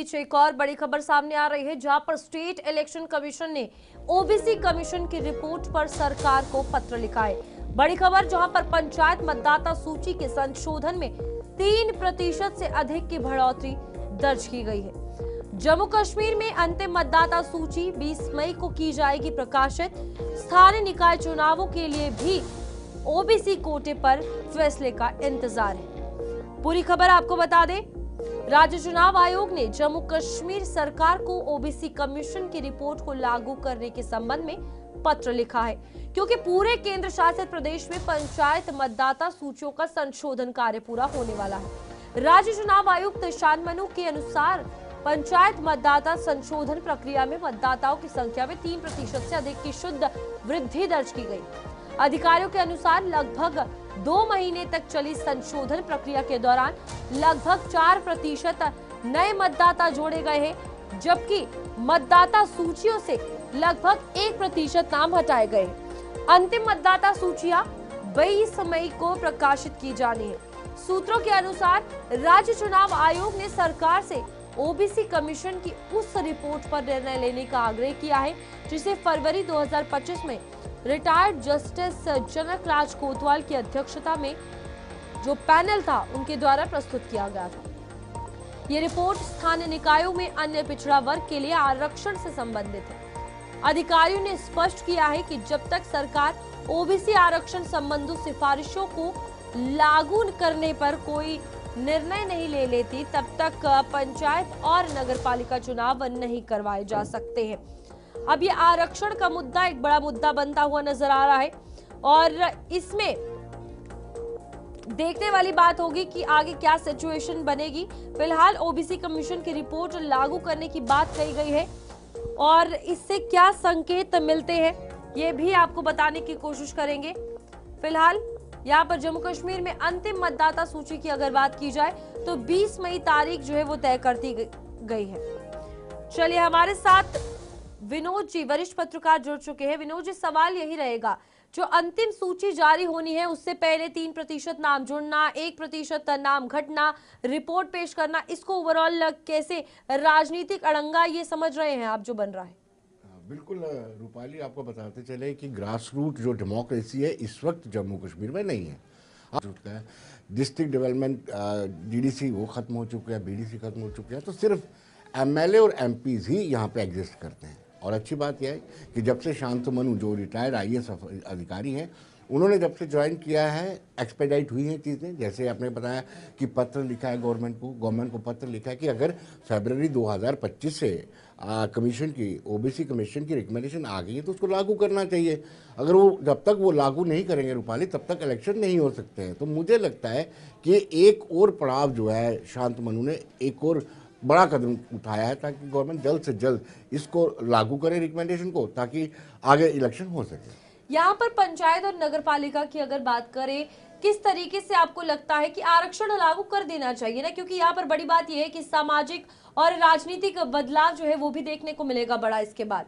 बीच एक और बड़ी खबर सामने आ रही है, जहां पर स्टेट इलेक्शन कमीशन ने ओबीसी कमीशन की रिपोर्ट पर सरकार को पत्र लिखा है। बड़ी खबर, जहां पर पंचायत मतदाता सूची के संशोधन में 3% से अधिक की बढ़ोतरी दर्ज की गई है। जम्मू कश्मीर में अंतिम मतदाता सूची 20 मई को की जाएगी प्रकाशित। स्थानीय निकाय चुनावों के लिए भी ओबीसी कोटे पर फैसले का इंतजार है। पूरी खबर आपको बता दें, राज्य चुनाव आयोग ने जम्मू कश्मीर सरकार को ओबीसी कमीशन की रिपोर्ट को लागू करने के संबंध में पत्र लिखा है, क्योंकि पूरे केंद्र शासित प्रदेश में पंचायत मतदाता सूचियों का संशोधन कार्य पूरा होने वाला है। राज्य चुनाव आयुक्त शानमनु के अनुसार पंचायत मतदाता संशोधन प्रक्रिया में मतदाताओं की संख्या में 3% से अधिक की शुद्ध वृद्धि दर्ज की गई। अधिकारियों के अनुसार लगभग 2 महीने तक चली संशोधन प्रक्रिया के दौरान लगभग 4% नए मतदाता जोड़े गए हैं, जबकि मतदाता सूचियों से लगभग 1% नाम हटाए गए। अंतिम मतदाता सूचियां 22 मई को प्रकाशित की जानी है। सूत्रों के अनुसार राज्य चुनाव आयोग ने सरकार से ओबीसी कमीशन की उस रिपोर्ट पर निर्णय लेने का आग्रह किया है, जिसे फरवरी 2025 में रिटायर्ड जस्टिस जनक राज कोतवाल की अध्यक्षता में जो पैनल था उनके द्वारा प्रस्तुत किया गया था। ये रिपोर्ट स्थानीय निकायों में अन्य पिछड़ा वर्ग के लिए आरक्षण से संबंधित है। अधिकारियों ने स्पष्ट किया है कि जब तक सरकार ओबीसी आरक्षण संबंधी सिफारिशों को लागू करने पर कोई निर्णय नहीं ले लेती, तब तक पंचायत और नगरपालिका चुनाव नहीं करवाए जा सकते हैं। अब ये आरक्षण का मुद्दा एक बड़ा मुद्दा बनता हुआ नजर आ रहा है और इसमें देखने वाली बात होगी कि आगे क्या सिचुएशन बनेगी। फिलहाल ओबीसी कमीशन की रिपोर्ट लागू करने की बात कही गई है और इससे क्या संकेत मिलते हैं ये भी आपको बताने की कोशिश करेंगे। फिलहाल यहाँ पर जम्मू कश्मीर में अंतिम मतदाता सूची की अगर बात की जाए तो 20 मई तारीख जो है वो तय कर दी गई है। चलिए, हमारे साथ विनोद जी वरिष्ठ पत्रकार जुड़ चुके हैं। विनोद जी, सवाल यही रहेगा, जो अंतिम सूची जारी होनी है उससे पहले 3% नाम जुड़ना, 1% नाम घटना, रिपोर्ट पेश करना, इसको ओवरऑल कैसे राजनीतिक अड़ंगा ये समझ रहे हैं आप जो बन रहा है? बिल्कुल रूपाली, आपको बताते चले कि ग्रास रूट जो डेमोक्रेसी है इस वक्त जम्मू कश्मीर में नहीं है। डिस्ट्रिक्ट डेवलपमेंट डीडीसी वो खत्म हो चुके हैं, बीडीसी खत्म हो चुके हैं, तो सिर्फ एमएलए और एमपीज ही यहाँ पे एग्जिस्ट करते हैं। और अच्छी बात यह है कि जब से शांतमनु जो रिटायर्ड आईएएस अधिकारी हैं, उन्होंने जब से ज्वाइन किया है एक्सपेडाइट हुई हैं चीज़ें। जैसे आपने बताया कि पत्र लिखा है गवर्नमेंट को पत्र लिखा है कि अगर फरवरी 2025 से कमीशन की ओबीसी कमीशन की रिकमेंडेशन आ गई है तो उसको लागू करना चाहिए। अगर वो जब तक वो लागू नहीं करेंगे रूपाली, तब तक इलेक्शन नहीं हो सकते हैं। तो मुझे लगता है कि एक और पड़ाव जो है शांतमनु ने एक और बड़ा कदम उठाया है ताकि गवर्नमेंट जल्द से जल्द इसको लागू करे रिकमेंडेशन को, ताकि आगे इलेक्शन हो सके। यहाँ पर पंचायत और नगरपालिका की अगर बात करें, किस तरीके से आपको लगता है कि आरक्षण लागू कर देना चाहिए ना, क्योंकि यहाँ पर बड़ी बात यह है कि सामाजिक और राजनीतिक बदलाव जो है वो भी देखने को मिलेगा बड़ा इसके बाद।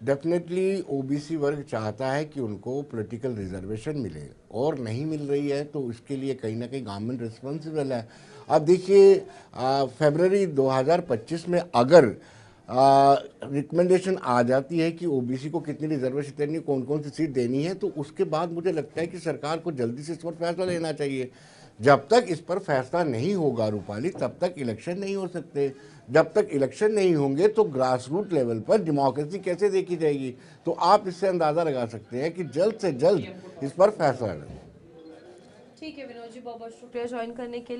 डेफिनेटली ओबीसी वर्ग चाहता है कि उनको पॉलिटिकल रिजर्वेशन मिले और नहीं मिल रही है, तो इसके लिए कहीं ना कहीं गवर्नमेंट रिस्पॉन्सिबल है। अब देखिए, फरवरी 2025 में अगर रिकमेंडेशन आ जाती है कि ओबीसी को कितनी रिजर्वेशन देनी, कौन कौन सी सीट देनी है, तो उसके बाद मुझे लगता है कि सरकार को जल्दी से इस पर फैसला लेना चाहिए। जब तक इस पर फैसला नहीं होगा रूपाली, तब तक इलेक्शन नहीं हो सकते। जब तक इलेक्शन नहीं होंगे तो ग्रास रूट लेवल पर डेमोक्रेसी कैसे देखी जाएगी? तो आप इससे अंदाजा लगा सकते हैं कि जल्द से जल्द इस पर फैसला लें। ठीक है विनोद जी, बहुत बहुत शुक्रिया ज्वाइन करने के लिए।